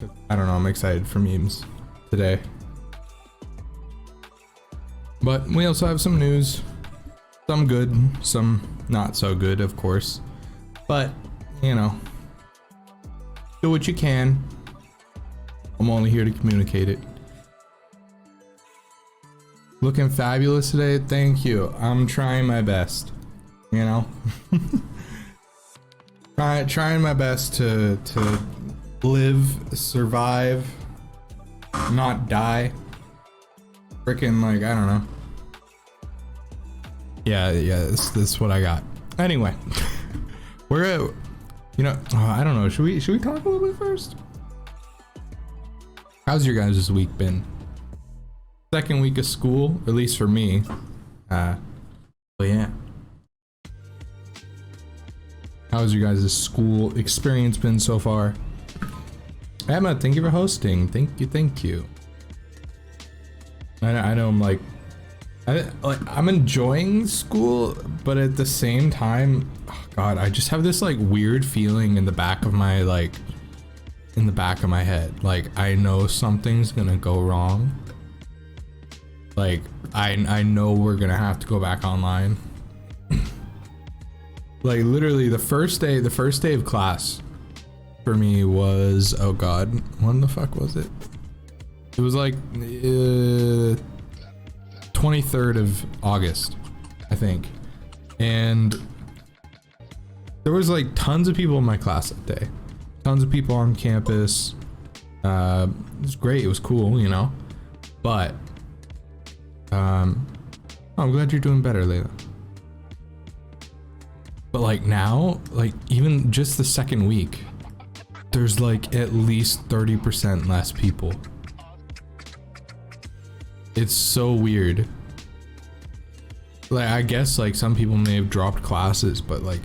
I don't know, I'm excited for memes today. But we also have some news. Some good, some not so good, of course. But, you know, do what you can. I'm only here to communicate it. Looking fabulous today, thank you. I'm trying my best, you know? Trying my best to live, survive, not die. Freaking, like, I don't know. Yeah, this is what I got. Anyway, we're at, you know, I don't know. Should we talk a little bit first? How's your guys' week been? Second week of school, at least for me. But yeah. How's your guys' school experience been so far? Emma, thank you for hosting. Thank you. I know I'm like, I'm enjoying school, but at the same time, oh God, I just have this like weird feeling in the back of my head. Like I know something's gonna go wrong. Like I know we're gonna have to go back online. Like literally the first day of class for me was, oh God, when the fuck was it? It was like 23rd of August, I think. And there was like tons of people in my class that day. Tons of people on campus. It was great, it was cool, you know. But I'm glad you're doing better, Layla. But like now, like even just the second week, there's like at least 30% less people. It's so weird. Like I guess like some people may have dropped classes, but like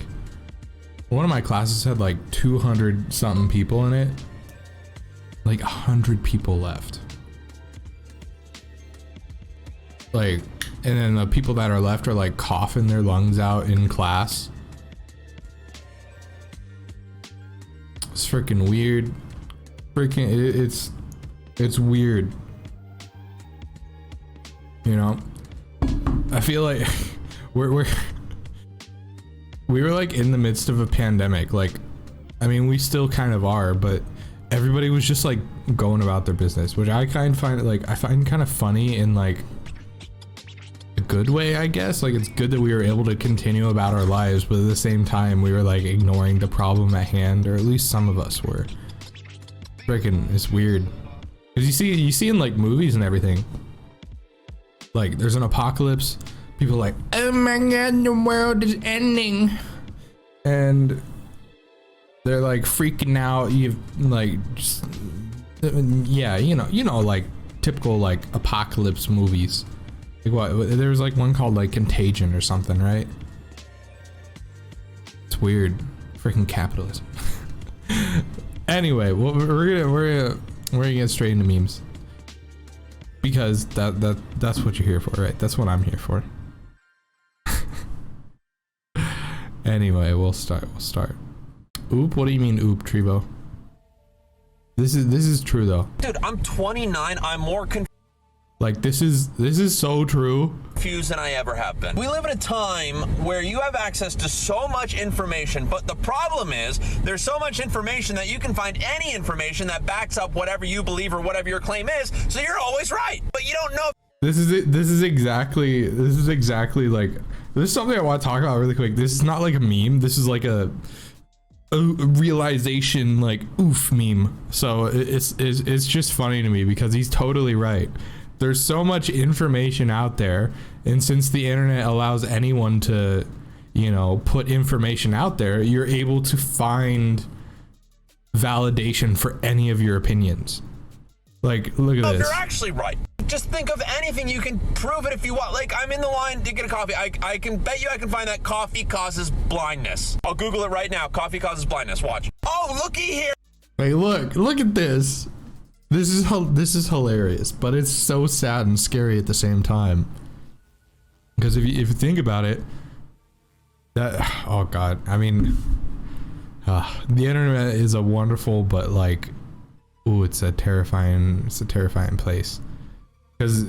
one of my classes had like 200 something people in it. Like 100 people left. Like, and then the people that are left are like coughing their lungs out in class. It's freaking weird. It's weird. You know, I feel like we were like in the midst of a pandemic. Like, I mean, we still kind of are, but everybody was just like going about their business, which I kind of find kind of funny in like a good way, I guess. Like it's good that we were able to continue about our lives, but at the same time we were like ignoring the problem at hand, or at least some of us were. Freaking, it's weird. Cause you see in like movies and everything, like there's an apocalypse, people are like, oh my God, the world is ending. And they're like freaking out. You've like, just, yeah, you know, like typical like apocalypse movies. Like what? There was like one called like Contagion or something, right? It's weird, freaking capitalism. Anyway, well, we're gonna get straight into memes because that's what you're here for, right? That's what I'm here for. Anyway, we'll start. Oop, what do you mean oop, Trevo? This is true though. Dude, I'm 29. I'm more like this is so true. confused than I ever have been. We live in a time where you have access to so much information, but the problem is there's so much information that you can find any information that backs up whatever you believe or whatever your claim is, so you're always right, but you don't know. This is exactly like, this is something I want to talk about really quick. This is not like a meme. This is like a realization, like oof meme. So it's just funny to me because he's totally right. There's so much information out there, and since the internet allows anyone to, you know, put information out there, you're able to find validation for any of your opinions. Like, look at this. You're actually right. Just think of anything. You can prove it if you want. Like, I'm in the line to get a coffee. I can bet you I can find that coffee causes blindness. I'll Google it right now. Coffee causes blindness. Watch. Oh, looky here. Hey, look at this. This is hilarious, but it's so sad and scary at the same time. Because if you think about it, that, oh God, I mean, the internet is a wonderful but like Ooh, it's a terrifying place. Because,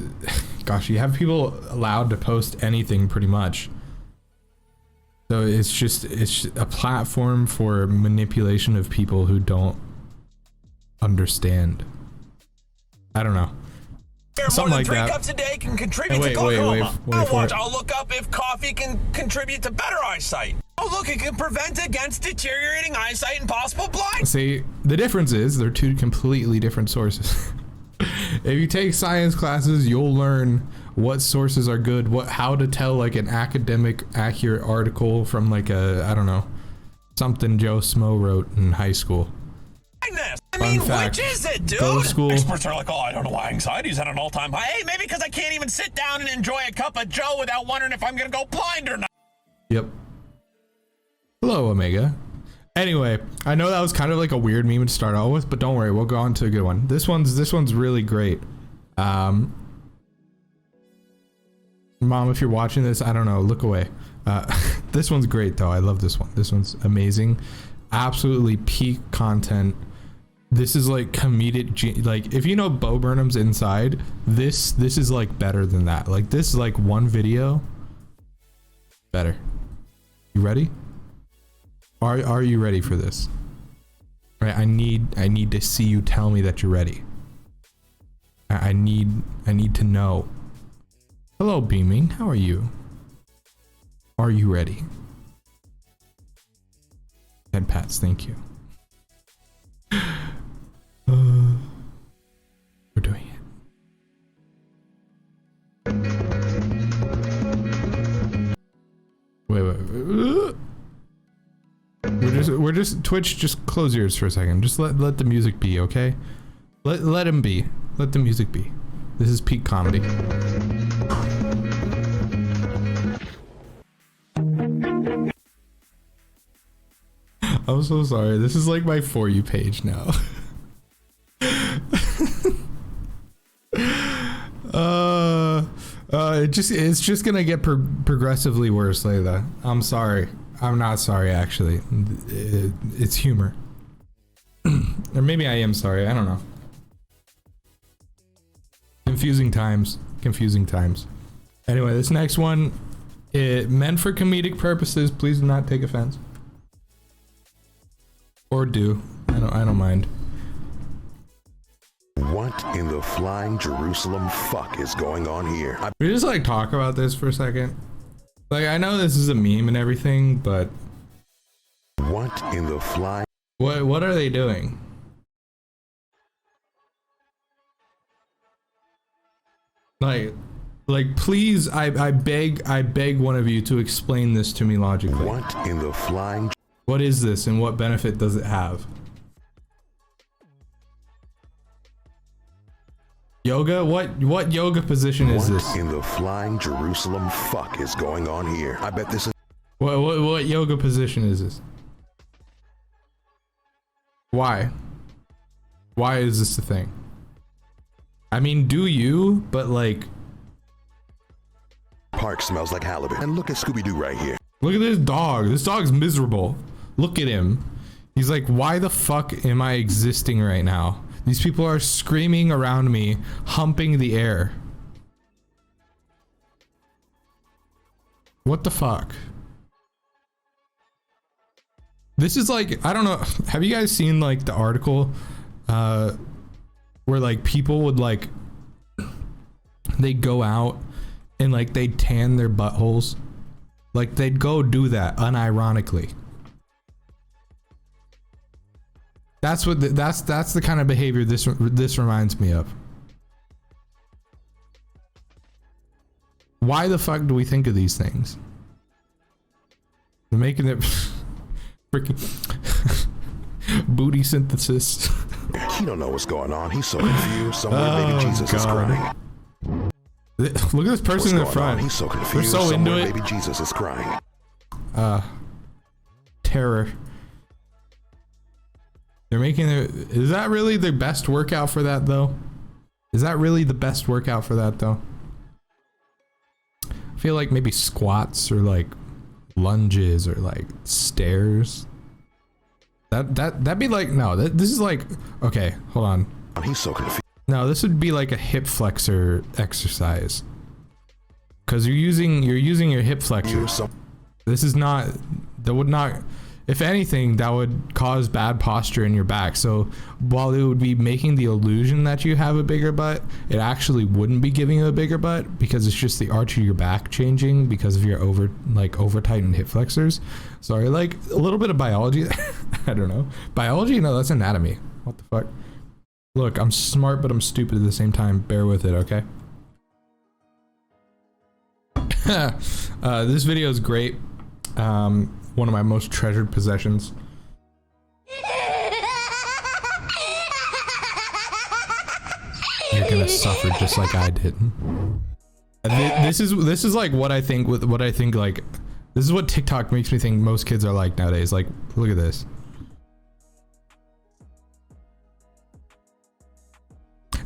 gosh, you have people allowed to post anything pretty much. So it's a platform for manipulation of people who don't understand. I don't know. Something more than like 3 cups a day can contribute to glaucoma. I'll look up if coffee can contribute to better eyesight. Oh, look, it can prevent against deteriorating eyesight and possible blindness. See, the difference is they're two completely different sources. If you take science classes, you'll learn what sources are good, how to tell like an academic accurate article from like a, I don't know, something Joe Smo wrote in high school. I mean, which is it, dude? Go to school. Experts are like, oh, I don't know why anxiety's at an all-time high. Hey, maybe because I can't even sit down and enjoy a cup of Joe without wondering if I'm gonna go blind or not. Yep. Hello, Omega. Anyway, I know that was kind of like a weird meme to start out with, but don't worry, we'll go on to a good one. This one's really great. Mom, if you're watching this, I don't know, look away. This one's great though. I love this one. This one's amazing. Absolutely peak content. This is like comedic, like if you know Bo Burnham's Inside, this is like better than that. Like this is like one video better. You ready? Are you ready for this? All right, I need to see you tell me that you're ready. I need to know. Hello, Beaming. How are you? Are you ready? Head pats, thank you. We're doing it. Wait. We're just Twitch, just close yours for a second. Just let the music be, okay? Let him be. Let the music be. This is peak comedy. I'm so sorry. This is like my For You page now. It's just gonna get progressively worse, Layla. I'm sorry. I'm not sorry, actually. It's humor. Or maybe I am sorry. I don't know. Confusing times. Anyway, this next one, meant for comedic purposes. Please do not take offense. Or do. I don't mind. What in the flying Jerusalem fuck is going on here? We just like talk about this for a second. Like, I know this is a meme and everything, but what in the fly? What are they doing? Like please, I beg one of you to explain this to me logically. What in the flying? What is this and what benefit does it have? Yoga? What yoga position is this? What in the flying Jerusalem fuck is going on here? I bet this is... What yoga position is this? Why? Why is this a thing? I mean, do you? But like... Park smells like halibut. And look at Scooby-Doo right here. Look at this dog. This dog's miserable. Look at him. He's like, why the fuck am I existing right now? These people are screaming around me, humping the air. What the fuck? This is like, I don't know. Have you guys seen like the article where like people would like, they go out and like they tan their buttholes? Like they'd go do that unironically. That's what that's the kind of behavior this reminds me of. Why the fuck do we think of these things? They're making it freaking booty synthesis. He don't know what's going on. He's so confused. Somewhere baby Jesus is crying. Look at this person in the front. He's so confused. They're so into it. Baby Jesus is crying. Terror. They're making it. Is that really the best workout for that though? Is that really the best workout for that though? I feel like maybe squats or like lunges or like stairs. That'd be like, no, this is like, okay, hold on. He's so confused. No, this would be like a hip flexor exercise. Cause you're using your hip flexor. This is not, that would not, if anything, that would cause bad posture in your back. So while it would be making the illusion that you have a bigger butt, it actually wouldn't be giving you a bigger butt because it's just the arch of your back changing because of your over tightened hip flexors. Sorry, like a little bit of biology. I don't know. Biology? No, that's anatomy. What the fuck? Look, I'm smart, but I'm stupid at the same time. Bear with it, okay? This video is great. One of my most treasured possessions. You're gonna suffer just like I did. This is like what I think like, this is what TikTok makes me think most kids are like nowadays. Like, look at this.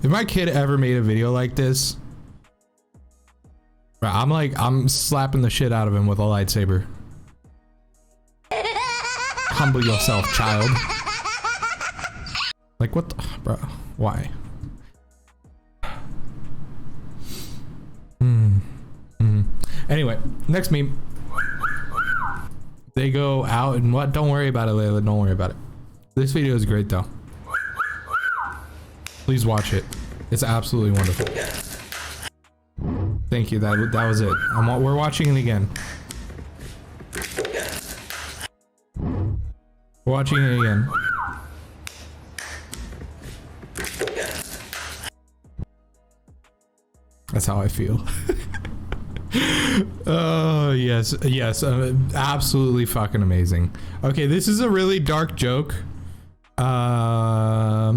If my kid ever made a video like this, I'm slapping the shit out of him with a lightsaber. Humble yourself, child. Like, what the, bro? Why? Anyway, next meme. They go out and what? Don't worry about it, Layla. Don't worry about it. This video is great though. Please watch it. It's absolutely wonderful. Thank you. That was it. We're watching it again. We're watching it again. That's how I feel. Oh yes, absolutely fucking amazing. Okay, this is a really dark joke. But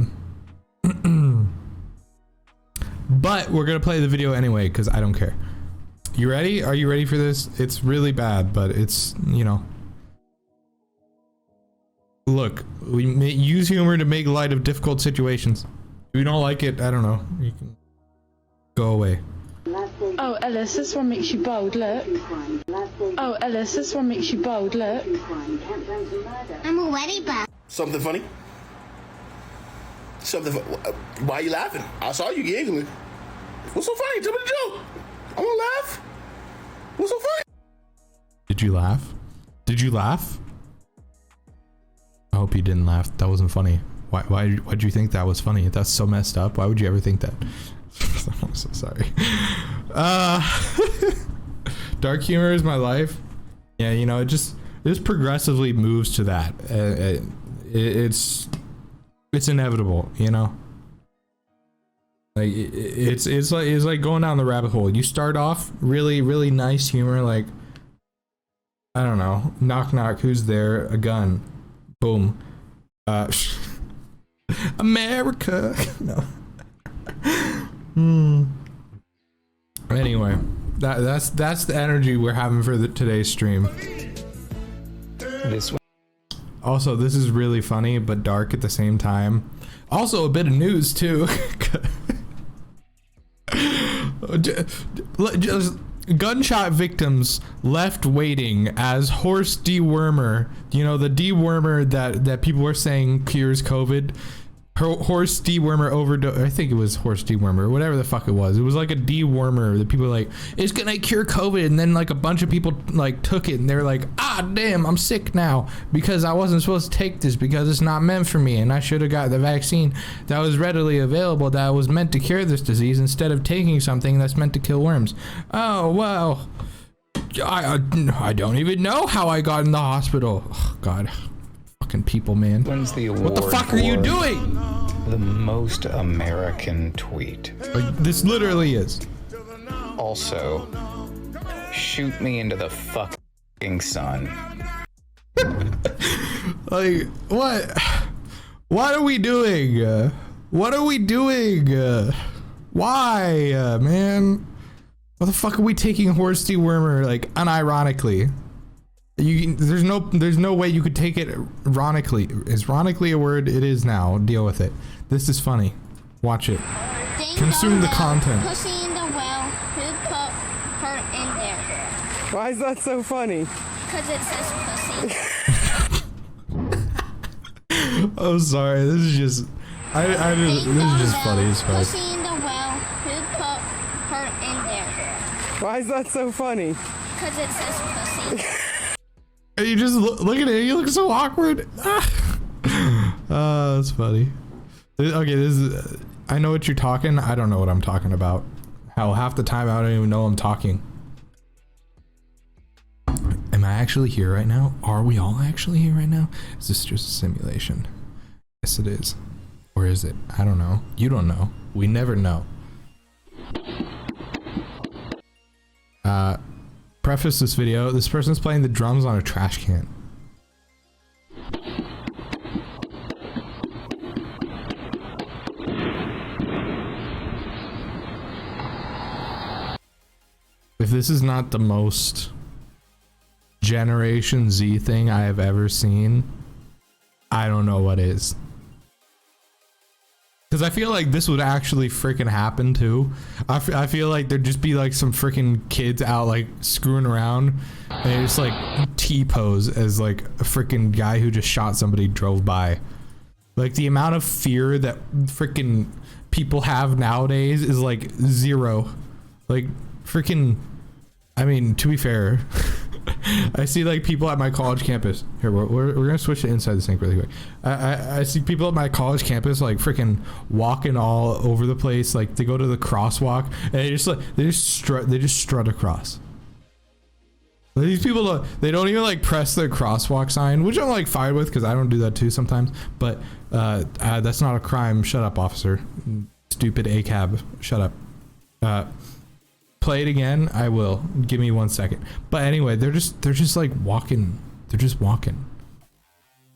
we're gonna play the video anyway because I don't care. You ready? Are you ready for this? It's really bad, but it's, you know. Look, we use humor to make light of difficult situations. If you don't like it, I don't know. You can go away. Oh, Ellis, this one makes you bold, look. Oh, Ellis, this one makes you bold, look. I'm already back. Something funny? Why are you laughing? I saw you giggling. What's so funny? Tell me the joke. I want to laugh. What's so funny? Did you laugh? Did you laugh? I hope you didn't laugh. That wasn't funny. Why'd you think that was funny? That's so messed up. Why would you ever think that? I'm so sorry. Dark humor is my life. Yeah, you know, it just progressively moves to that. It's inevitable, you know. Like it's like going down the rabbit hole. You start off really nice humor, like, I don't know, knock knock, who's there? A gun. Boom. America. No. Anyway, that's the energy we're having for today's stream. Also, this is really funny but dark at the same time. Also, a bit of news too. Just gunshot victims left waiting as horse dewormer. You know, the dewormer that people were saying cures COVID. Horse dewormer overdose. I think it was horse dewormer, whatever the fuck it was. It was like a dewormer that people were like, it's gonna cure COVID, and then like a bunch of people like took it and they're like, ah damn, I'm sick now because I wasn't supposed to take this because it's not meant for me and I should have got the vaccine that was readily available that was meant to cure this disease instead of taking something that's meant to kill worms. Oh well, I don't even know how I got in the hospital. Oh, God. People, man. Wins the award. What the fuck are you doing? The most American tweet. Like, this literally is. Also, shoot me into the fucking sun. Like, what? What are we doing? What are we doing? Why, man? What the fuck are we taking horse dewormer, like, unironically? There's no way you could take it ironically. Is ironically a word? It is now. Deal with it. This is funny. Watch it. Consume the content. Pussy in the well. Who put her in there? Why is that so funny? Because it says pussy. I'm sorry. This is just. This is just funny as fuck. Pussy in the well. Who put her in there? Why is that so funny? Because it says pussy. And you just look at it. You look so awkward. That's funny. Okay, this is. I know what you're talking. I don't know what I'm talking about. Hell, half the time I don't even know I'm talking. Am I actually here right now? Are we all actually here right now? Is this just a simulation? Yes, it is. Or is it? I don't know. You don't know. We never know. Preface this video. This person's playing the drums on a trash can. If this is not the most Generation Z thing I have ever seen, I don't know what is. Because I feel like this would actually freaking happen too. I feel like there'd just be like some freaking kids out like screwing around and they just like T-pose as like a freaking guy who just shot somebody drove by. Like the amount of fear that freaking people have nowadays is like zero. Like freaking, I mean, to be fair, I see like people at my college campus. Here, we're gonna switch to inside the sink really quick. I see people at my college campus like freaking walking all over the place. Like they go to the crosswalk and they just strut across. These people they don't even like press their crosswalk sign, which I'm like fine with because I don't do that too sometimes. But that's not a crime. Shut up, officer. Stupid ACAB. Shut up. Play it again. I will. Give me 1 second. But anyway, they're just like walking. They're just walking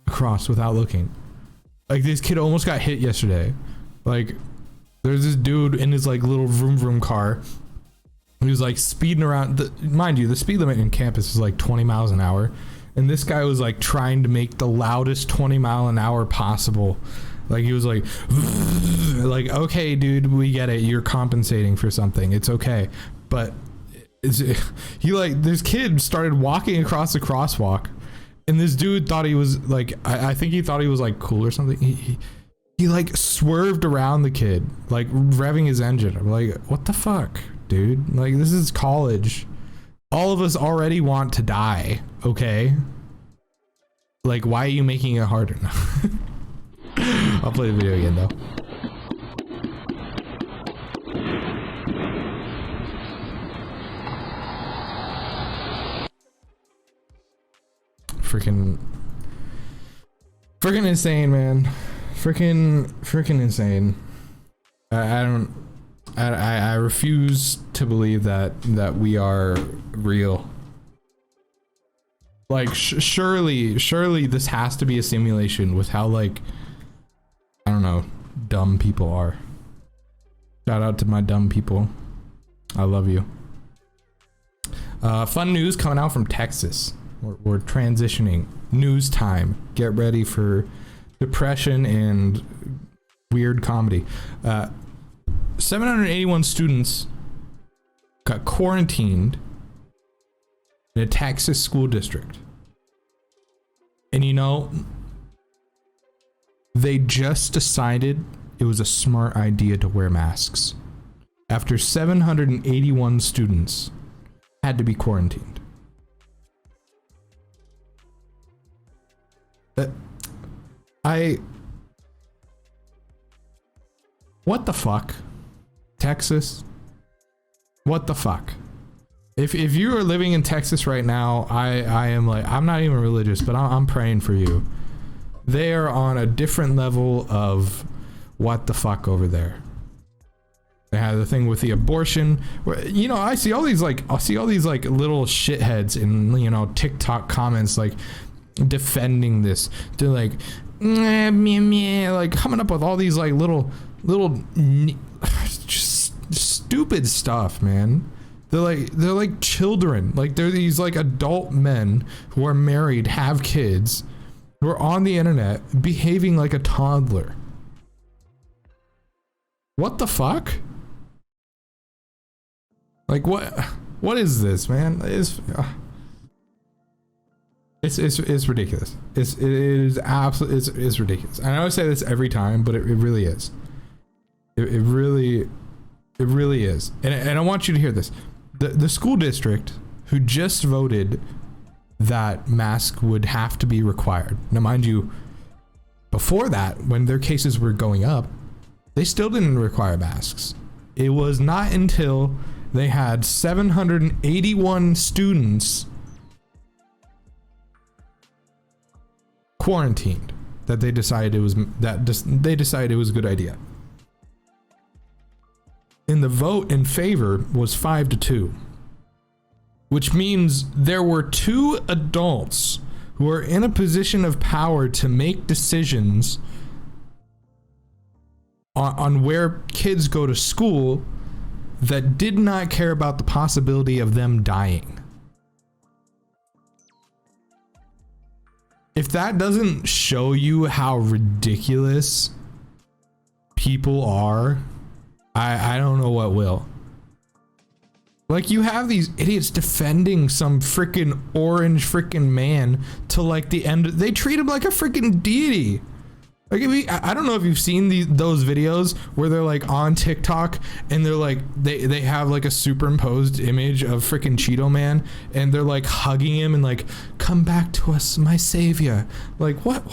across without looking. Like this kid almost got hit yesterday. Like there's this dude in his like little vroom vroom car. He was like speeding around. Mind you, the speed limit in campus is like 20 miles an hour. And this guy was like trying to make the loudest 20 mile an hour possible. Like he was like okay, dude, we get it. You're compensating for something. It's okay. But he like this kid started walking across the crosswalk, and this dude thought he was like I think he thought he was like cool or something. He like swerved around the kid, like revving his engine. I'm like, what the fuck, dude? Like this is college. All of us already want to die. Okay. Like why are you making it harder? I'll play the video again though. Freaking insane, man. Freaking insane. I refuse to believe that we are real. Like surely this has to be a simulation with how like I don't know, dumb people are. Shout out to my dumb people. I love you. Fun news coming out from Texas. We're transitioning. News time. Get ready for depression and weird comedy. 781 students got quarantined in a Texas school district. And you know, they just decided it was a smart idea to wear masks after 781 students had to be quarantined. What the fuck? Texas? What the fuck? If you are living in Texas right now, I am like, I'm not even religious, but I'm praying for you. They are on a different level of what the fuck over there. They have the thing with the abortion where, you know, I see all these like little shitheads in, you know, TikTok comments like defending this. They're like meh, meh, meh, like coming up with all these like little just stupid stuff, man. They're like children. Like they're these like adult men who are married, have kids, who are on the internet behaving like a toddler. What the fuck? Like what is this, man? It's It's ridiculous. It is absolutely it's ridiculous. And I always say this every time, but it really is. It really is. And I want you to hear this. The school district who just voted that masks would have to be required. Now, mind you, before that, when their cases were going up, they still didn't require masks. It was not until they had 781 students quarantined that they decided it was a good idea. And the vote in favor was 5-2, which means there were 2 adults who are in a position of power to make decisions on where kids go to school that did not care about the possibility of them dying. If that doesn't show you how ridiculous people are, I don't know what will. Like, you have these idiots defending some freaking orange freaking man to like the end. They treat him like a freaking deity. Like, I don't know if you've seen those videos where they're like on TikTok and they're like they have like a superimposed image of freaking Cheeto Man and they're like hugging him and like, come back to us, my savior. Like, what?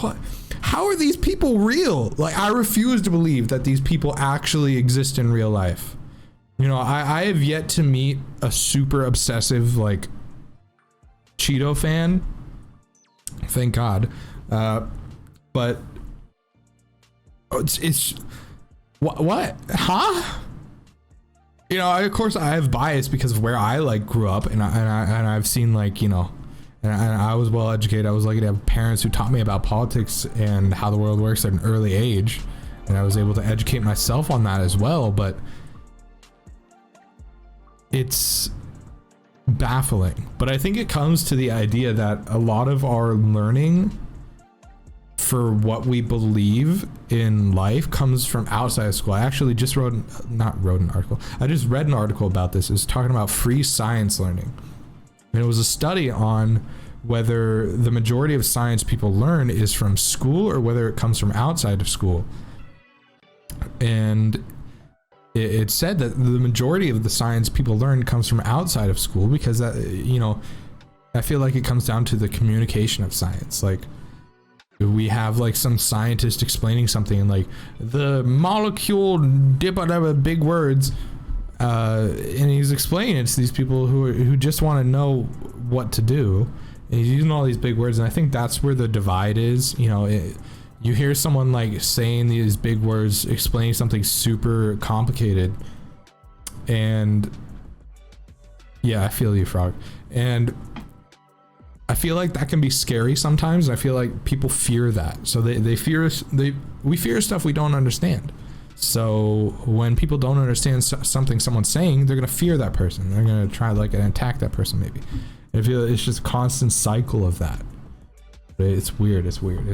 How are these people real? Like, I refuse to believe that these people actually exist in real life. You know, I have yet to meet a super obsessive like Cheeto fan. Thank God. But it's what? Huh? You know, of course I have bias because of where I like grew up and I've seen like, you know, and I was well educated. I was lucky to have parents who taught me about politics and how the world works at an early age. And I was able to educate myself on that as well. But it's baffling. But I think it comes to the idea that a lot of our learning for what we believe in life comes from outside of school. I actually just I just read an article about this. It was talking about free science learning. And it was a study on whether the majority of science people learn is from school or whether it comes from outside of school. And it said that the majority of the science people learn comes from outside of school because that, you know, I feel like it comes down to the communication of science. Like, we have like some scientist explaining something and like the molecule dip whatever big words, and he's explaining it to these people who just want to know what to do, and he's using all these big words. And I think that's where the divide is. You know, you hear someone like saying these big words, explaining something super complicated, and yeah, I feel you, Frog. And I feel like that can be scary sometimes. I feel like people fear that. So they fear us. We fear stuff we don't understand. So when people don't understand something someone's saying, they're going to fear that person. They're going to try like and attack that person maybe. And I feel it's just a constant cycle of that. It's weird. It's weird.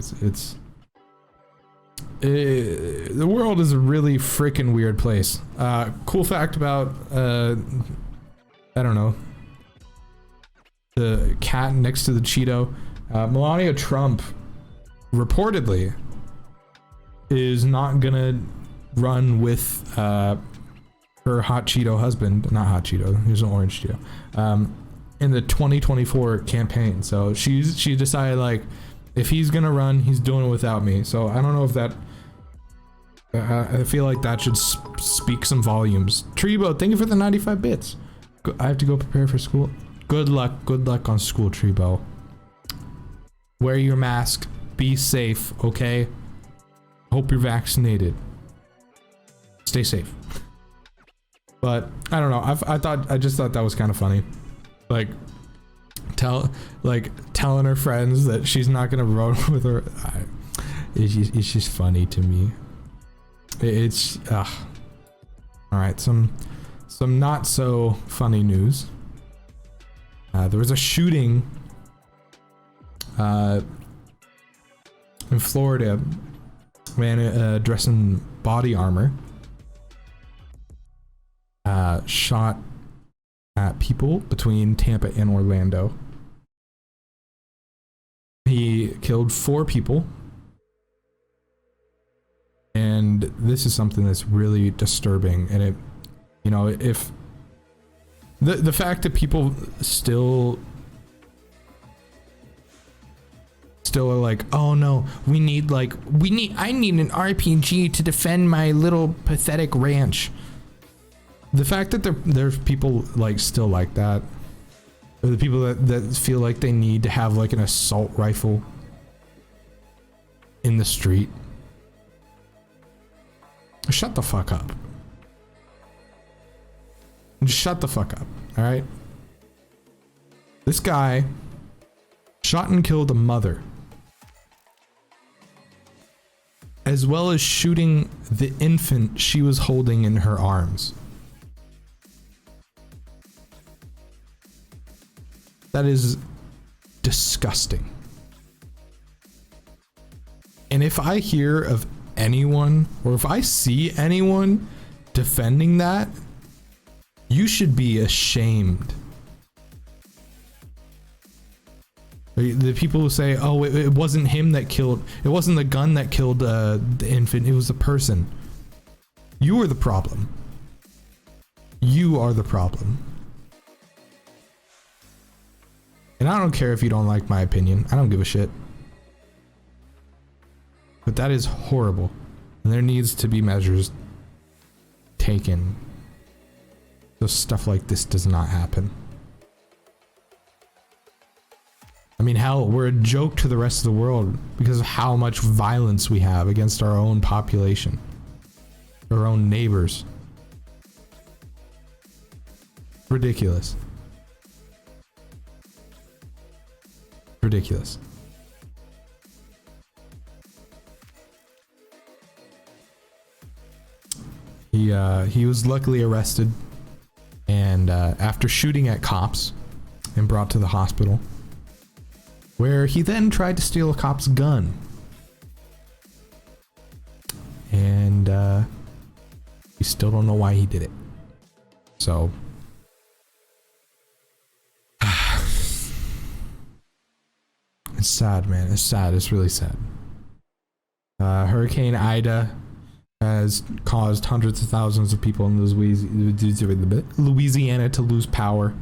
The world is a really freaking weird place. Cool fact about, I don't know, the cat next to the Cheeto. Melania Trump reportedly is not gonna run with her hot Cheeto husband, not hot Cheeto, he's an orange Cheeto, in the 2024 campaign. So she decided like, if he's gonna run, he's doing it without me. So I don't know if that, I feel like that should speak some volumes. Treebo, thank you for the 95 bits. I have to go prepare for school. Good luck on school, Treebo. Wear your mask, be safe, okay? Hope you're vaccinated. Stay safe. But I don't know, I just thought that was kind of funny. Like telling her friends that she's not gonna run with her. It's just funny to me. It's all right, some not so funny news. There was a shooting in Florida. Man dressed in body armor shot at people between Tampa and Orlando. killed 4 people. And this is something that's really disturbing. And it, you know, if the fact that people still are like, oh no, I need an RPG to defend my little pathetic ranch. The fact that there's people like still like that, or the people that feel like they need to have like an assault rifle in the street. Shut the fuck up. Just shut the fuck up, alright? This guy shot and killed a mother, as well as shooting the infant she was holding in her arms. That is disgusting. And if I hear of anyone, or if I see anyone defending that, you should be ashamed. The people who say, oh, it wasn't him that killed, it wasn't the gun that killed the infant, it was the person. You are the problem. You are the problem. And I don't care if you don't like my opinion. I don't give a shit. But that is horrible. And there needs to be measures taken so stuff like this does not happen. I mean, hell, we're a joke to the rest of the world because of how much violence we have against our own population, our own neighbors. Ridiculous. Ridiculous. He was luckily arrested, and after shooting at cops, and brought to the hospital, where he then tried to steal a cop's gun. And we still don't know why he did it. So it's sad, man. It's sad. It's really sad. Hurricane Ida has caused hundreds of thousands of people in Louisiana to lose power,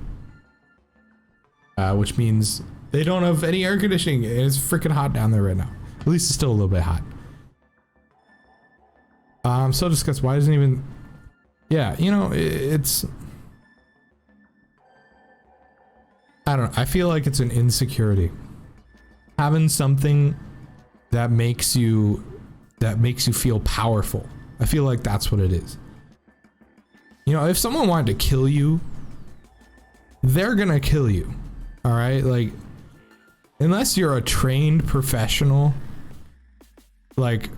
which means they don't have any air conditioning. It's freaking hot down there right now. At least it's still a little bit hot. I'm so disgusted. Why doesn't even... Yeah, you know, it's... I don't know. I feel like it's an insecurity. Having something that makes you feel powerful. I feel like that's what it is. You know, if someone wanted to kill you, they're gonna kill you. All right? Like, unless you're a trained professional, like,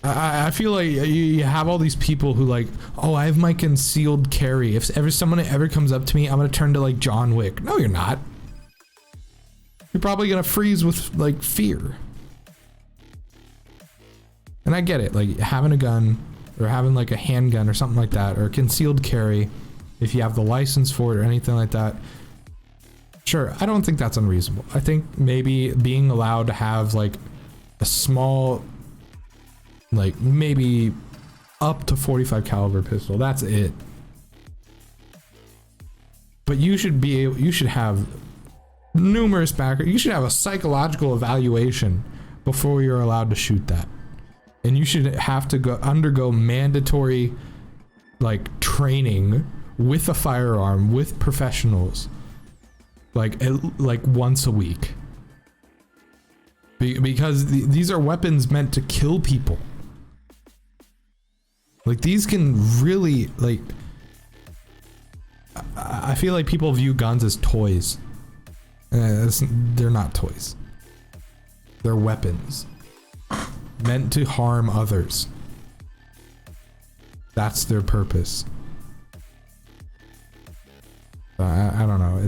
I feel like you have all these people who like, oh, I have my concealed carry. If someone ever comes up to me, I'm gonna turn to like John Wick. No, you're not. You're probably gonna freeze with like fear. And I get it, like having a gun or having like a handgun or something like that, or concealed carry, if you have the license for it or anything like that. Sure, I don't think that's unreasonable. I think maybe being allowed to have like a small, like maybe up to 45 caliber pistol, that's it. But you should have numerous you should have a psychological evaluation before you're allowed to shoot that. And you should have to undergo mandatory like training with a firearm with professionals like once a week. Because these are weapons meant to kill people. Like these can really like, I feel like people view guns as toys. They're not toys. They're weapons meant to harm others. That's their purpose. I don't know.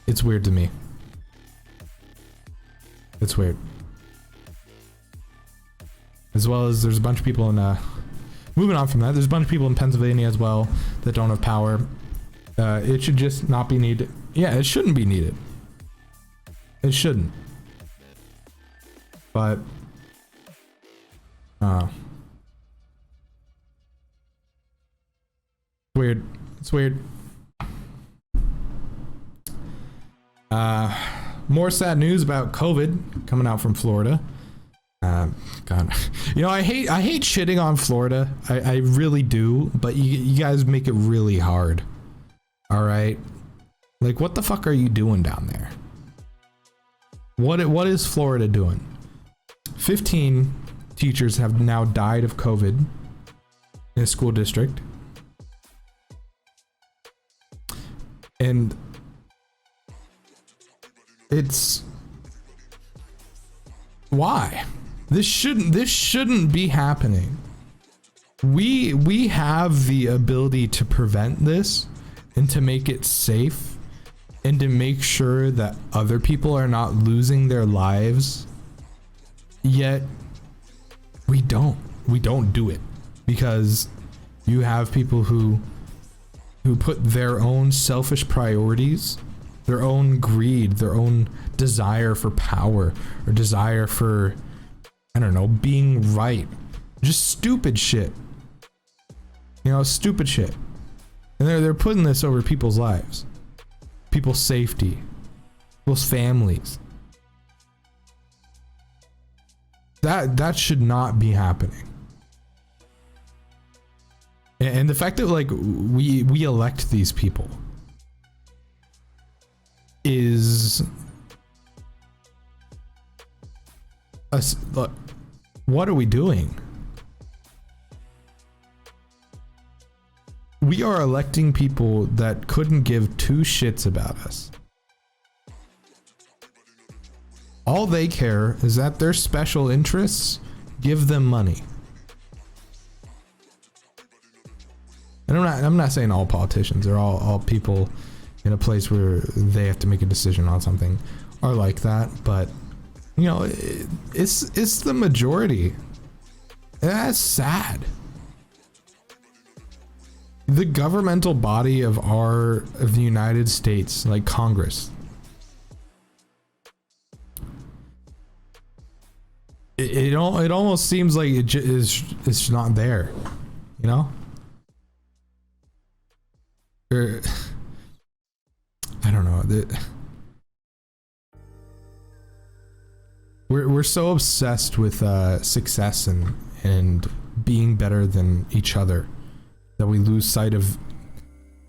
It's weird to me. It's weird. As well as there's a bunch of people in moving on from that, there's a bunch of people in Pennsylvania as well that don't have power. It should just not be needed. Yeah, it shouldn't be needed. It shouldn't. But weird. It's weird. More sad news about COVID coming out from Florida. God, you know, I hate shitting on Florida. I really do, but you guys make it really hard. All right, like what the fuck are you doing down there? What is Florida doing? 15 teachers have now died of COVID in a school district, and it's why this shouldn't be happening. We have the ability to prevent this and to make it safe and to make sure that other people are not losing their lives, yet we don't do it because you have people who put their own selfish priorities, their own greed, their own desire for power or desire for, I don't know, being right. Just stupid shit. You know, stupid shit. And they're putting this over people's lives, people's safety, people's families. That should not be happening. And the fact that like we elect these people is what are we doing? We are electing people that couldn't give two shits about us. All they care is that their special interests give them money. And I'm not saying all politicians, they're all people in a place where they have to make a decision on something are like that, but you know, it's the majority. And that's sad. The governmental body of the United States, like Congress, it almost seems like it's not there, you know? Or, I don't know. We're so obsessed with success and being better than each other that we lose sight of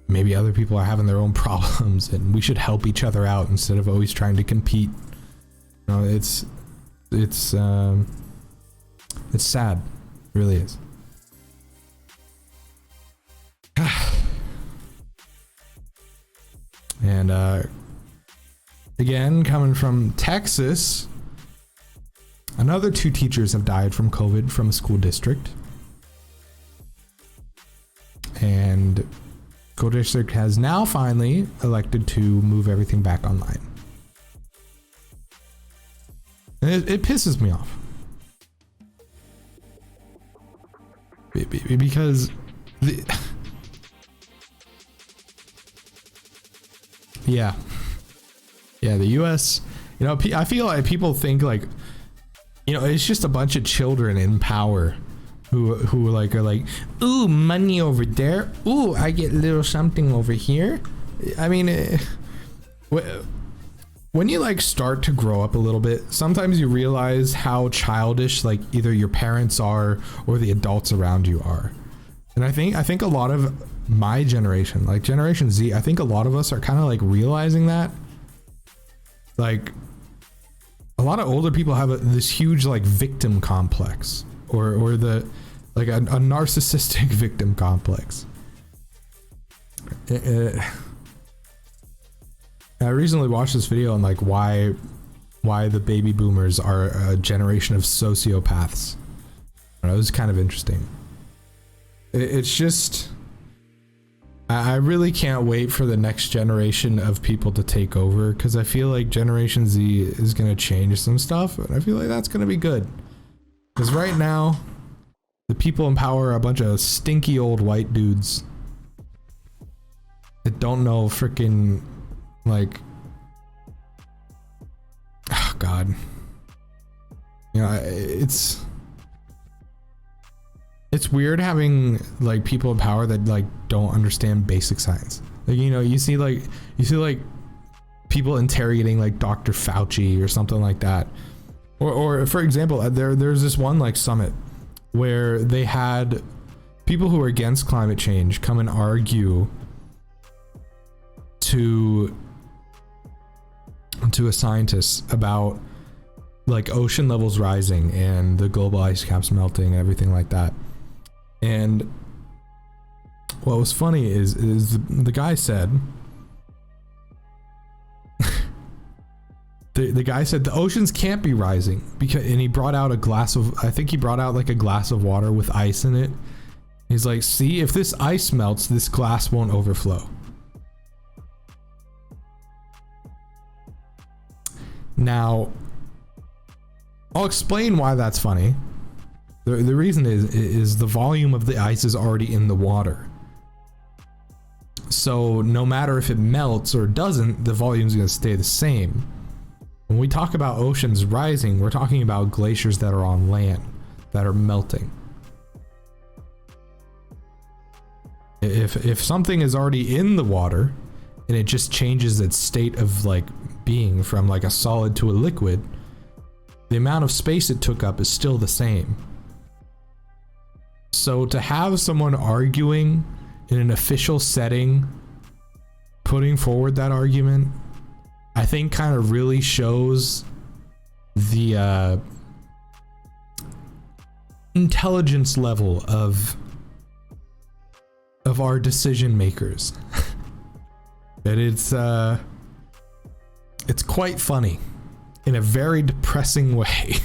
maybe other people are having their own problems and we should help each other out instead of always trying to compete. You know, it's sad. It really is. And again, coming from Texas, another 2 teachers have died from COVID from a school district. And school district has now finally elected to move everything back online. And it pisses me off. Because yeah, the US, you know, I feel like people think like, you know, it's just a bunch of children in power who are like, ooh, money over there, ooh, I get a little something over here. I mean, when you like start to grow up a little bit, sometimes you realize how childish like either your parents are or the adults around you are. And I think a lot of my generation, like Generation Z, I think a lot of us are kind of like realizing that. Like a lot of older people have this huge like victim complex or the like a narcissistic victim complex. I recently watched this video on like why the baby boomers are a generation of sociopaths. It was kind of interesting. It's just, I really can't wait for the next generation of people to take over, because I feel like Generation Z is going to change some stuff, and I feel like that's going to be good. Because right now, the people in power are a bunch of stinky old white dudes that don't know freaking like God. You know, it's weird having like people in power that like don't understand basic science. Like, you know, you see like people interrogating like Dr. Fauci or something like that. Or for example, there's this one like summit where they had people who are against climate change come and argue to a scientist about like ocean levels rising and the global ice caps melting and everything like that. And what was funny is the guy said the guy said the oceans can't be rising because, and he brought out a glass of, I think he brought out like a glass of water with ice in it. He's like, see, if this ice melts, this glass won't overflow. Now, I'll explain why that's funny. The reason is the volume of the ice is already in the water. So no matter if it melts or doesn't, the volume is going to stay the same. When we talk about oceans rising, we're talking about glaciers that are on land, that are melting. If something is already in the water and it just changes its state of like being from like a solid to a liquid, the amount of space it took up is still the same. So to have someone arguing in an official setting, putting forward that argument, I think kind of really shows the intelligence level of our decision makers. That it's quite funny in a very depressing way.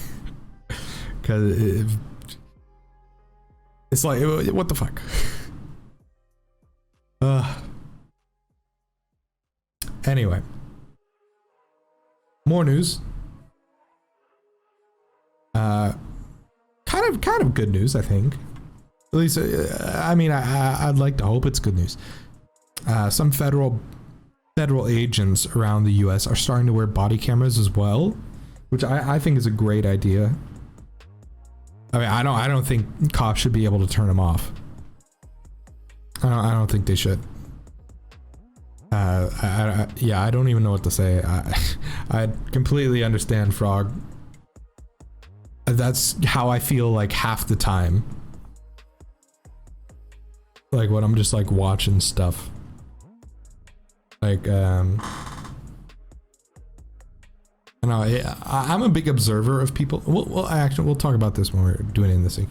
Because it's like, what the fuck? Anyway, more news. Kind of good news, I think. At least, I mean, I'd like to hope it's good news. Some federal agents around the U.S. are starting to wear body cameras as well, which I think is a great idea. I mean, I don't think cops should be able to turn them off. I don't think they should. Yeah, I don't even know what to say. I completely understand, Frog. That's how I feel like half the time. Like when I'm just like watching stuff. Like, I know, I'm a big observer of people. We'll talk about this when we're doing it in this thing.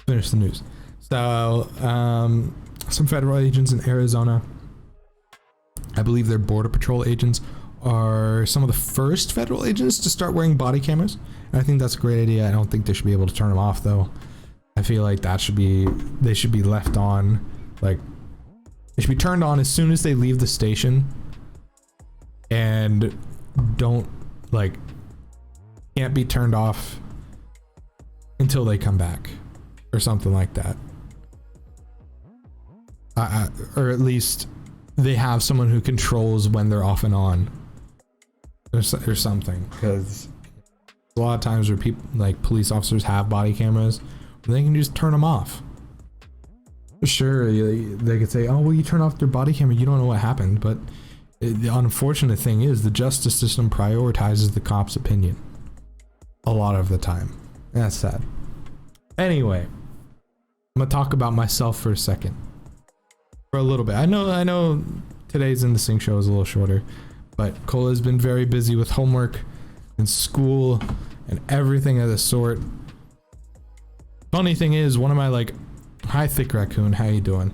Finish the news. So, some federal agents in Arizona, I believe their border patrol agents, are some of the first federal agents to start wearing body cameras. And I think that's a great idea. I don't think they should be able to turn them off though. I feel like they should be left on, like, they should be turned on as soon as they leave the station, and can't be turned off until they come back or something like that. Or at least they have someone who controls when they're off and on or something, because a lot of times where people like police officers have body cameras, they can just turn them off. Sure, they could say, oh well, you turn off their body camera, you don't know what happened, but the unfortunate thing is the justice system prioritizes the cop's opinion a lot of the time. That's sad. Anyway, I'm gonna talk about myself for a second, for a little bit. I know today's In the Sync show is a little shorter, but Cole has been very busy with homework and school and everything of the sort. Funny thing is, one of my like, hi Thick Raccoon, how you doing?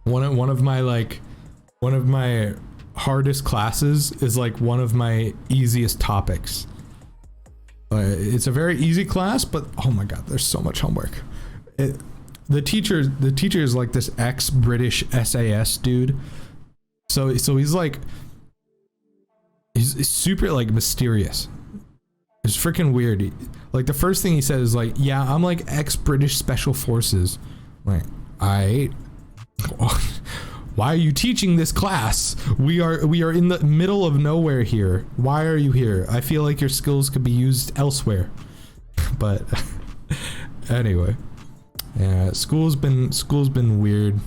One of my hardest classes is like one of my easiest topics. It's a very easy class, but oh my god, there's so much homework. The teacher is like this ex-British SAS dude. So he's like, he's super like mysterious. It's freaking weird. Like the first thing he said is like, yeah, I'm like ex-British Special Forces. Like, Why are you teaching this class? We are in the middle of nowhere here. Why are you here? I feel like your skills could be used elsewhere. But anyway, yeah, school's been weird.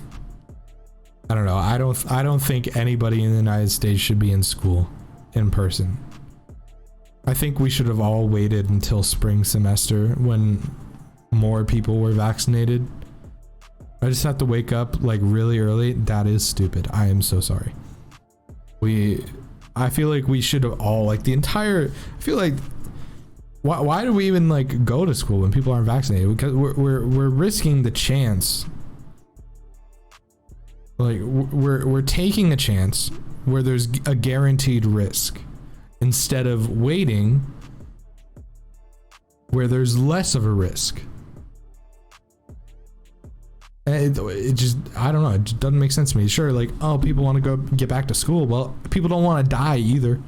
I don't know. I don't think anybody in the United States should be in school in person. I think we should have all waited until spring semester when more people were vaccinated. I just have to wake up like really early. That is stupid. I am so sorry. I feel like we should have all, like, I feel like why do we even like go to school when people aren't vaccinated? Because we're risking the chance. Like we're taking a chance where there's a guaranteed risk instead of waiting where there's less of a risk. It just, I don't know, it just doesn't make sense to me. Sure, like, oh, people want to go get back to school. Well, people don't want to die either.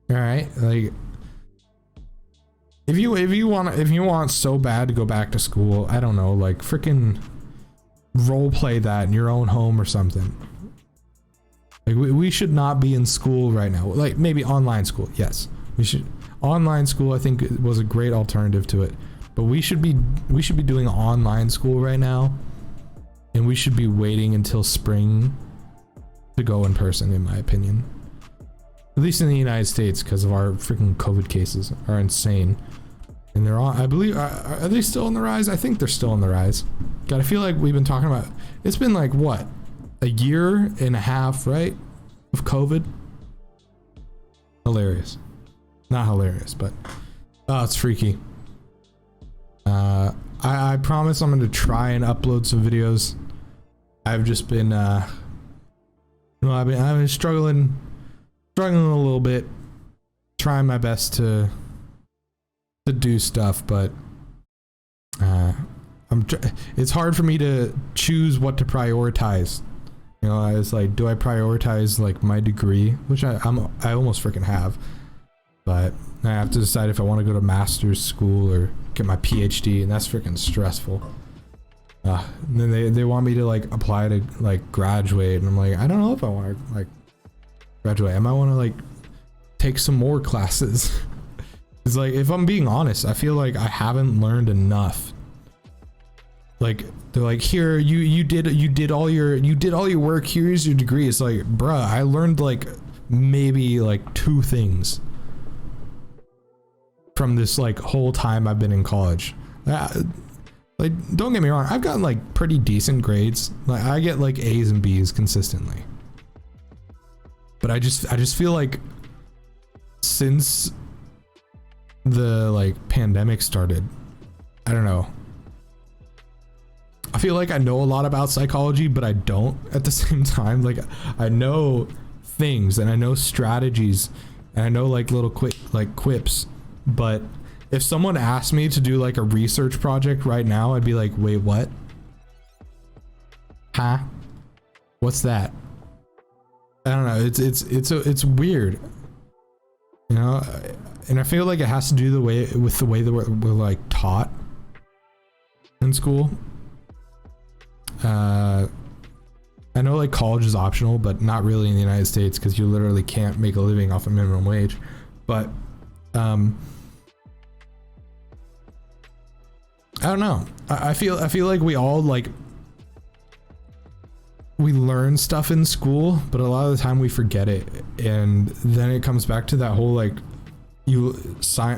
All right, like, if you want so bad to go back to school, I don't know, like, freaking role play that in your own home or something. Like, we should not be in school right now. Like, maybe online school, yes, we should. Online school, I think, was a great alternative to it. But we should be doing online school right now, and we should be waiting until spring to go in person, in my opinion. At least in the United States, because of our freaking COVID cases are insane, and they're all, I believe, are they still on the rise? I think they're still on the rise. God, I feel like we've been talking about, it's been like what, a year and a half, right, of COVID. Hilarious, not hilarious, but oh, it's freaky. I promise I'm going to try and upload some videos. I've just been, I've been struggling a little bit, trying my best to do stuff, but it's hard for me to choose what to prioritize. You know, it's like, do I prioritize like my degree, which I almost freaking have, but I have to decide if I want to go to master's school or get my PhD, and that's freaking stressful. And then they want me to like apply to like graduate, and I'm like, I don't know if I want to like graduate. I might want to like take some more classes. It's like, if I'm being honest, I feel like I haven't learned enough. Like, they're like, here, you did all your work, here's your degree. It's like, bruh, I learned like maybe like 2 things from this like whole time I've been in college. Like, don't get me wrong, I've gotten like pretty decent grades. Like, I get like A's and B's consistently. But I just feel like since the like pandemic started, I don't know, I feel like I know a lot about psychology, but I don't at the same time. Like, I know things and I know strategies and I know like little quips, but if someone asked me to do like a research project right now, I'd be like, wait, what? Huh? What's that? I don't know. It's weird, you know, and I feel like it has to do with the way that we're like taught in school. I know like college is optional, but not really in the United States, because you literally can't make a living off a minimum wage. But I don't know. I feel like we all like, we learn stuff in school, but a lot of the time we forget it, and then it comes back to that whole like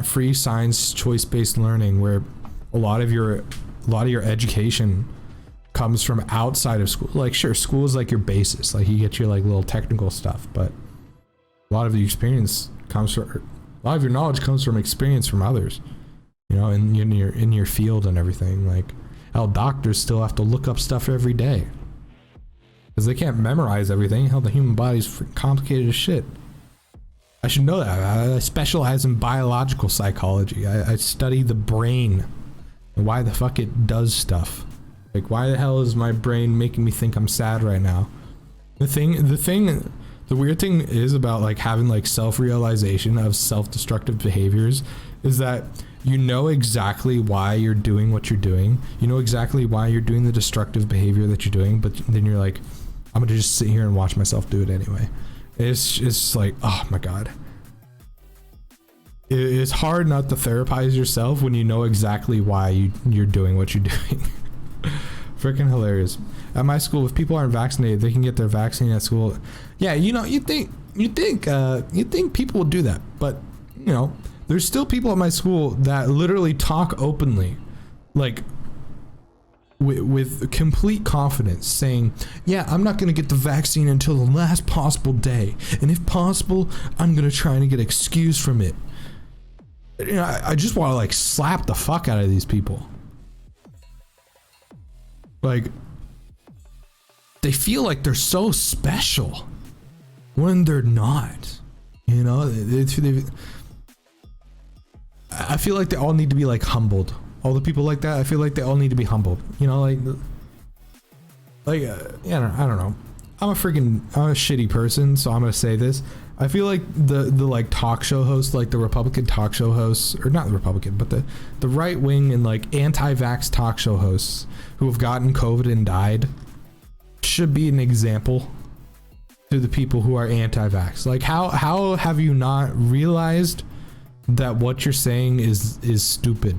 free science choice-based learning, where a lot of your education comes from outside of school. Like, sure, school is like your basis, like you get your like little technical stuff, but a lot of the experience comes from, a lot of your knowledge comes from experience from others, you know, in your field and everything. Like, hell, doctors still have to look up stuff every day because they can't memorize everything. Hell, the human body's complicated as shit. I should know that. I specialize in biological psychology. I study the brain and why the fuck it does stuff. Like, why the hell is my brain making me think I'm sad right now? The weird thing is about like having like self-realization of self-destructive behaviors is that you know exactly why you're doing what you're doing. You know exactly why you're doing the destructive behavior that you're doing, but then you're like, I'm gonna just sit here and watch myself do it anyway. It's just like, oh my god. It's hard not to therapize yourself when you know exactly why you're doing what you're doing. Freaking hilarious. At my school, if people aren't vaccinated, they can get their vaccine at school. Yeah, you know, you think people would do that, but you know, there's still people at my school that literally talk openly, like with complete confidence, saying, yeah, I'm not gonna get the vaccine until the last possible day, and if possible, I'm gonna try and get excused from it. You know, I just want to like slap the fuck out of these people. Like, they feel like they're so special when they're not. You know, I feel like they all need to be like humbled. All the people like that, I feel like they all need to be humbled. You know, yeah, I don't know. I'm a shitty person, so I'm gonna say this. I feel like the like talk show hosts, like the Republican talk show hosts, or not the Republican, but the right wing and like anti-vax talk show hosts who have gotten COVID and died should be an example to the people who are anti-vax. Like how have you not realized that what you're saying is stupid?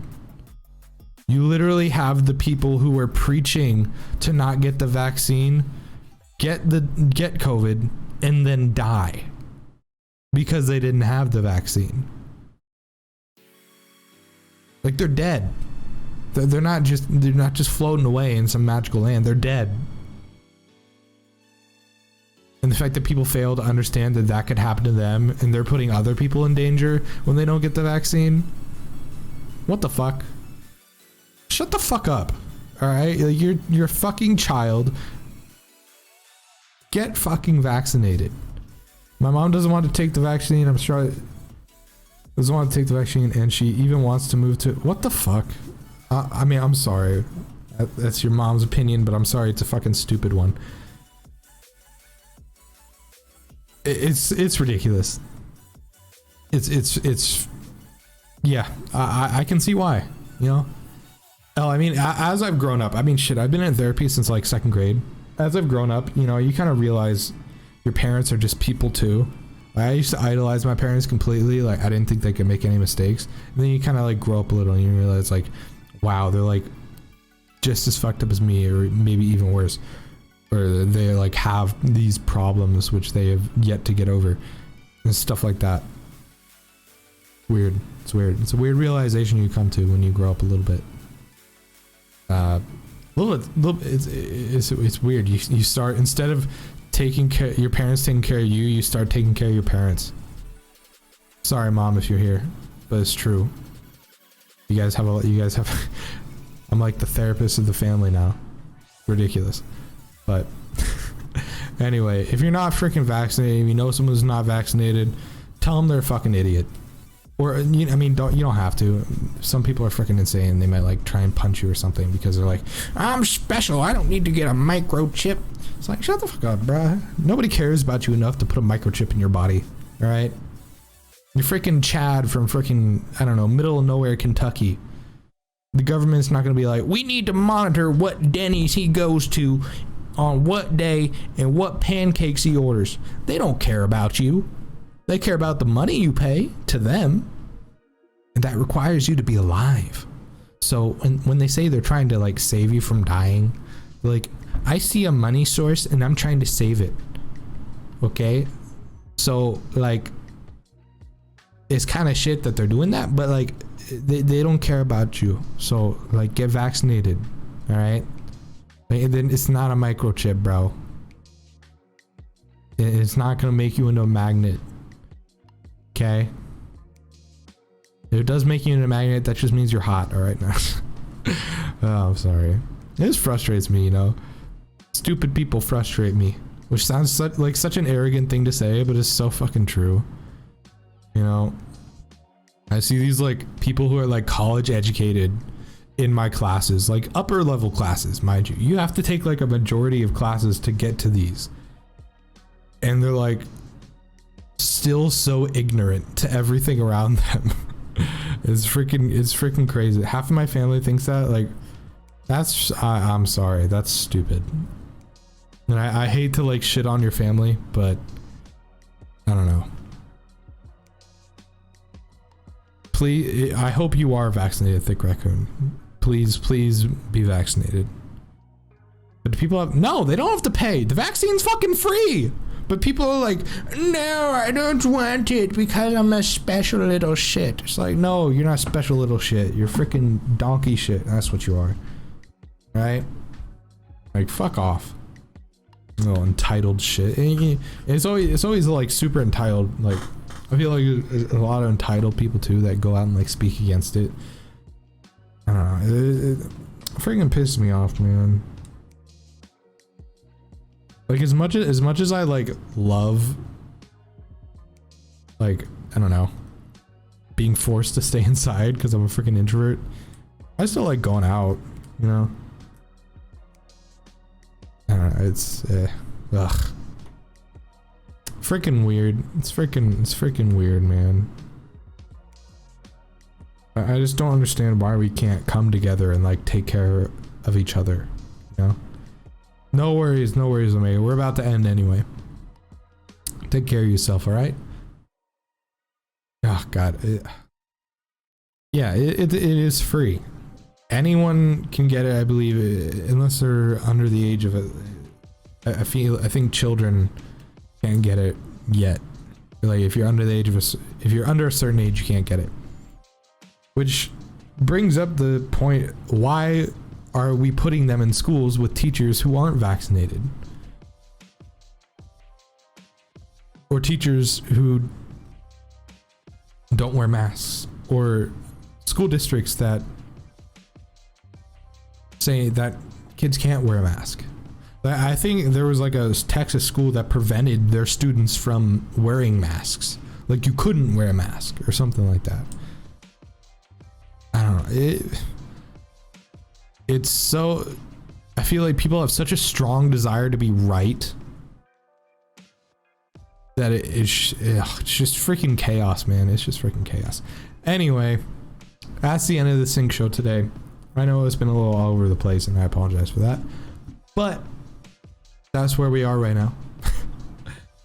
You literally have the people who are preaching to not get the vaccine get COVID and then die because they didn't have the vaccine. Like, they're dead. They're not just floating away in some magical land. They're dead. And the fact that people fail to understand that could happen to them and they're putting other people in danger when they don't get the vaccine. What the fuck? Shut the fuck up. All right? Like, you're a fucking child. Get fucking vaccinated. My mom doesn't want to take the vaccine. I'm sure doesn't want to take the vaccine, and she even wants to move to what the fuck? I mean, I'm sorry. That's your mom's opinion, but I'm sorry. It's a fucking stupid one. It's ridiculous. It's yeah. I can see why. You know. Oh, I mean, as I've grown up, I mean, shit. I've been in therapy since like 2nd grade. As I've grown up, you know, you kind of realize your parents are just people too. I used to idolize my parents completely. Like, I didn't think they could make any mistakes. And then you kind of like grow up a little and you realize like, wow, they're like just as fucked up as me, or maybe even worse. Or they like have these problems which they have yet to get over and stuff like that. Weird. It's weird. It's a weird realization you come to when you grow up a little bit. It's weird. You start, instead of taking care, your parents taking care of you, you start taking care of your parents. Sorry, mom, if you're here, but it's true. You guys have I'm like the therapist of the family now. Ridiculous. But anyway, if you're not freaking vaccinated, if you know someone who's not vaccinated, tell them they're a fucking idiot. Or, I mean, you don't have to. Some people are freaking insane. They might like try and punch you or something because they're like, I'm special. I don't need to get a microchip. It's like, shut the fuck up, bruh. Nobody cares about you enough to put a microchip in your body. All right. You're freaking Chad from freaking, I don't know, middle of nowhere, Kentucky. The government's not going to be like, we need to monitor what Denny's he goes to on what day and what pancakes he orders. They don't care about you. They care about the money you pay to them, and that requires you to be alive. So when they say they're trying to like save you from dying, like, I see a money source and I'm trying to save it. Okay? So like, it's kind of shit that they're doing that, but like, they don't care about you. So like, get vaccinated. All right? Then it's not a microchip, bro. It's not gonna make you into a magnet. Okay? If it does make you into a magnet, that just means you're hot. All right now. Oh, I'm sorry. It just frustrates me, you know. Stupid people frustrate me, which sounds like such an arrogant thing to say, but it's so fucking true. You know, I see these like people who are like college educated in my classes, like upper level classes, mind you. You have to take like a majority of classes to get to these, and they're like still so ignorant to everything around them. It's freaking crazy. Half of my family thinks that, like, that's I'm sorry, that's stupid. And I hate to like shit on your family, but I don't know. Please, I hope you are vaccinated, Thick Raccoon. Please be vaccinated. But do people have, no, they don't have to pay. The vaccine's fucking free. But people are like, no, I don't want it because I'm a special little shit. It's like, no, you're not special little shit. You're freaking donkey shit. That's what you are. Right? Like, fuck off. Little entitled shit. It's always like super entitled. Like, I feel like there's a lot of entitled people too that go out and like speak against it. I don't know. It freaking pisses me off, man. Like as much as I like love, like, I don't know, being forced to stay inside because I'm a freaking introvert, I still like going out, you know. I don't know, it's ugh. Freaking weird. It's freaking weird, man. I just don't understand why we can't come together and like take care of each other, you know? No worries, Omega. We're about to end anyway. Take care of yourself, alright? Oh god. It is free. Anyone can get it, I believe, unless they're under the age of I think children can't get it yet. Like if you're under the age of if you're under a certain age, you can't get it. Which brings up the point, why are we putting them in schools with teachers who aren't vaccinated? Or teachers who don't wear masks, or school districts that say that kids can't wear a mask. I think there was like a Texas school that prevented their students from wearing masks. Like you couldn't wear a mask or something like that. I don't know. It's so, I feel like people have such a strong desire to be right that it's just freaking chaos, man. It's just freaking chaos. Anyway, that's the end of the Sync Show today. I know it's been a little all over the place and I apologize for that, but that's where we are right now.